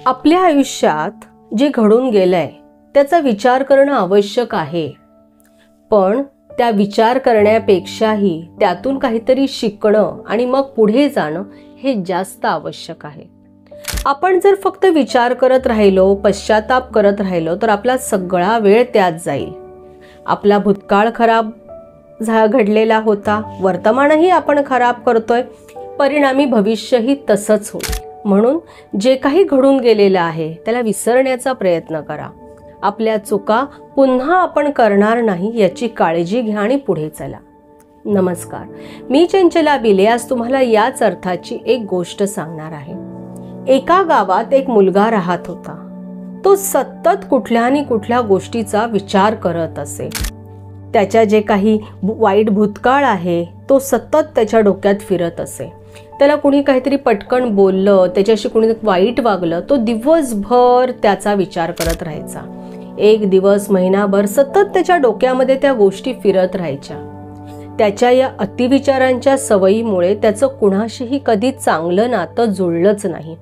आपल्या आयुष्यात जे घडून गेलंय त्याचा विचार करणं आवश्यक आहे, पण त्या विचार करण्यापेक्षाही त्यातून काहीतरी शिकणं आणि मग पुढे जाणं हे जास्त आवश्यक आहे. आपण जर फक्त विचार करत राहिलो, पश्चाताप करत राहिलो तर आपला सगळा वेळ त्यात जाईल. आपला भूतकाळ खराब घडलेला होता, वर्तमानही आपण खराब करतोय, परिणामी भविष्यही तसंच होईल. म्हणून जे काही घडून गेलेलं आहे त्याला विसरण्याचा प्रयत्न करा. आपल्या चुका पुन्हा आपण करणार नाही याची काळजी घ्या आणि पुढे चला. नमस्कार, मी चंचला बिले आज तुम्हाला याच अर्थाची एक गोष्ट सांगणार आहे. एका गावात एक मुलगा राहत होता. तो सतत कुठल्या आणि कुठल्या गोष्टीचा विचार करत असे. त्याच्या जे काही वाईट भूतकाळ आहे तो सतत त्याच्या डोक्यात फिरत असे. त्याला कुणी काहीतरी पटकन बोललं, त्याच्याशी कुणी वाईट वागलं, तो दिवसभर त्याचा विचार करत राहायचा. एक दिवस, महिनाभर सतत त्याच्या डोक्यामध्ये त्या गोष्टी फिरत राहायच्या. त्याच्या या अतिविचारांच्या सवयीमुळे त्याचं कुणाशीही कधी चांगलं नातं जुळलंच नाही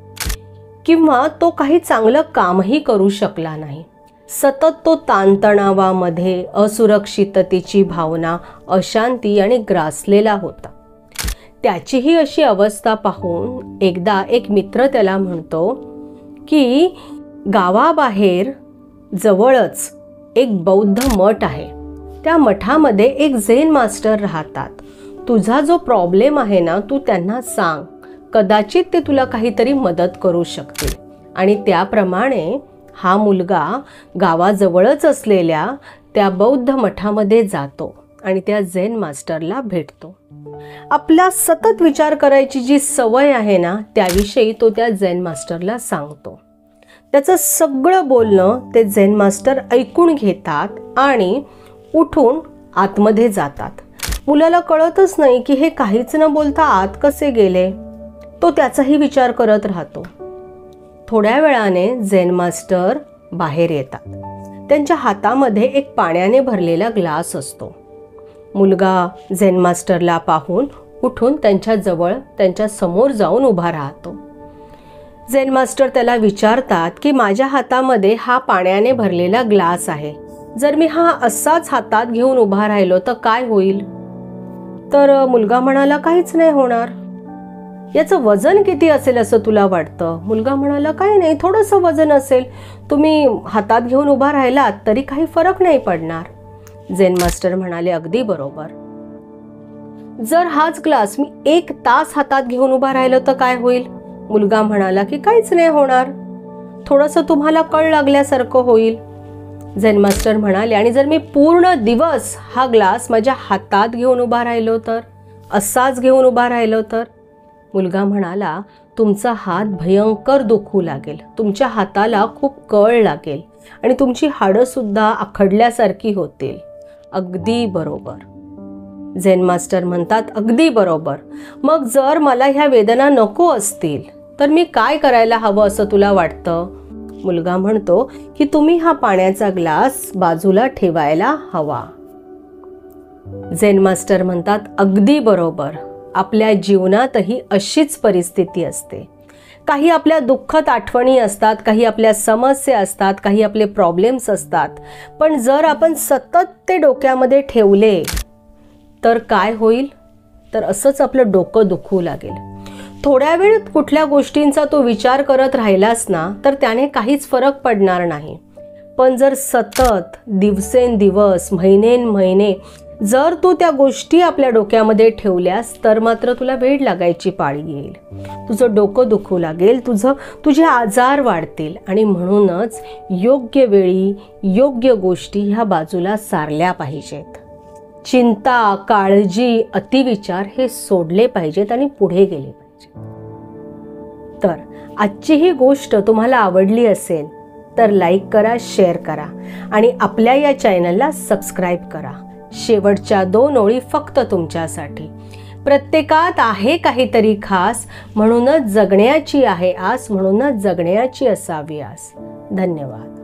किंवा तो काही चांगलं कामही करू शकला नाही. सतत तो ताणतणावामध्ये, असुरक्षिततेची भावना, अशांती आणि ग्रासलेला होता. त्याचीही अशी अवस्था पाहून एकदा एक मित्र त्याला म्हणतो की गावाबाहेर जवळच एक बौद्ध मठ आहे. त्या मठामध्ये एक झेन मास्टर राहतात. तुझा जो प्रॉब्लेम आहे ना, तू त्यांना सांग, कदाचित ते तुला काहीतरी मदत करू शकतील. आणि त्याप्रमाणे हा मुलगा गावाजवळच असलेल्या त्या बौद्ध मठामध्ये जातो आणि त्या झेन मास्टरला भेटतो. आपला सतत विचार करायची जी सवय आहे ना, त्याविषयी तो त्या झेन मास्टरला सांगतो. त्याचं सगळं बोलणं ते झेन मास्टर ऐकून घेतात आणि उठून आतमध्ये जातात. मुलाला कळतच नाही की हे काहीच न बोलता आत कसे गेले. तो त्याचाही विचार करत राहतो. थोड्या वेळाने झेन मास्टर बाहेर येतात. त्यांच्या हातामध्ये एक पाण्याने भरलेला ग्लास असतो. मुलगा झेन मास्टरला पाहून उठून त्यांच्या समोर जाऊन उभा राहतो. झेन मास्टर त्याला विचारतात की माझ्या हातामध्ये हा पाण्याने भरलेला ग्लास आहे, जर मी हा असाच हातात घेऊन उभा राहिलो तर काय होईल? तर मुलगा म्हणाला, काहीच नाही होणार. याचं वजन किती असेल असं तुला वाटतं? मुलगा म्हणाला, काही नाही, थोडंसं वजन असेल. तुम्ही हातात घेऊन उभा राहिलात तरी काही फरक नाही पडणार. झेन मास्टर म्हणाले, अगदी बरोबर. जर हाच ग्लास मी 1 तास हातात घेऊन उभा राहिलो तर काय होईल? मुलगा म्हणाला की काहीच नाही होणार, थोडंसं तुम्हाला कळ लागल्यासारखं होईल. झेन मास्टर म्हणाले, आणि जर मी पूर्ण दिवस हा ग्लास माझ्या हातात घेऊन उभा राहिलो तर, असाच घेऊन उभा राहिलो तर? मुलगा म्हणाला, तुमचा हात भयंकर दुखू लागेल, तुमच्या हाताला खूप कळ लागेल आणि तुमची हाडं सुद्धा आखडल्यासारखी होतील. अगदी बरोबर. झेन मास्टर म्हणतात, अगदी बरोबर. मग जर मला ह्या वेदना नको असतील तर मी काय करायला हवं असं तुला वाटतं? मुलगा म्हणतो की तुम्ही हा पाण्याचा ग्लास बाजूला ठेवायला हवा. झेन मास्टर म्हणतात, अगदी बरोबर. आपल्या जीवनातही अशीच परिस्थिती असते. काही आपल्या दुःखद आठवणी असतात, काही आपल्या समस्या असतात, काही आपले प्रॉब्लेम्स असतात. पण जर आपण सतत ते डोक्यामध्ये ठेवले तर काय होईल? तर असंच आपलं डोकं दुखू लागेल. थोड्या वेळ कुठल्या गोष्टींचा तो विचार करत राहिलास ना तर त्याने काहीच फरक पडणार नाही. पण जर सतत दिवसेंदिवस, महिने जर तू त्या गोष्टी आपल्या डोक्यामध्ये ठेवल्यास तर मात्र तुला वेळ लागायची पाळी येईल. तुझं डोकं दुखू लागेल, तुझे आजार वाढतील. आणि म्हणूनच योग्य वेळी योग्य गोष्टी ह्या बाजूला सारल्या पाहिजेत. चिंता, काळजी, अतिविचार हे सोडले पाहिजेत आणि पुढे गेले पाहिजेत. तर आजची ही गोष्ट तुम्हाला आवडली असेल तर लाईक करा, शेअर करा आणि आपल्या या चॅनलला सबस्क्राईब करा. शेवटच्या 2 ओळी फक्त तुमच्यासाठी. प्रत्येकात आहे काहीतरी खास, म्हणूनच जगण्याची आहे आस, म्हणूनच जगण्याची असावी आस. धन्यवाद.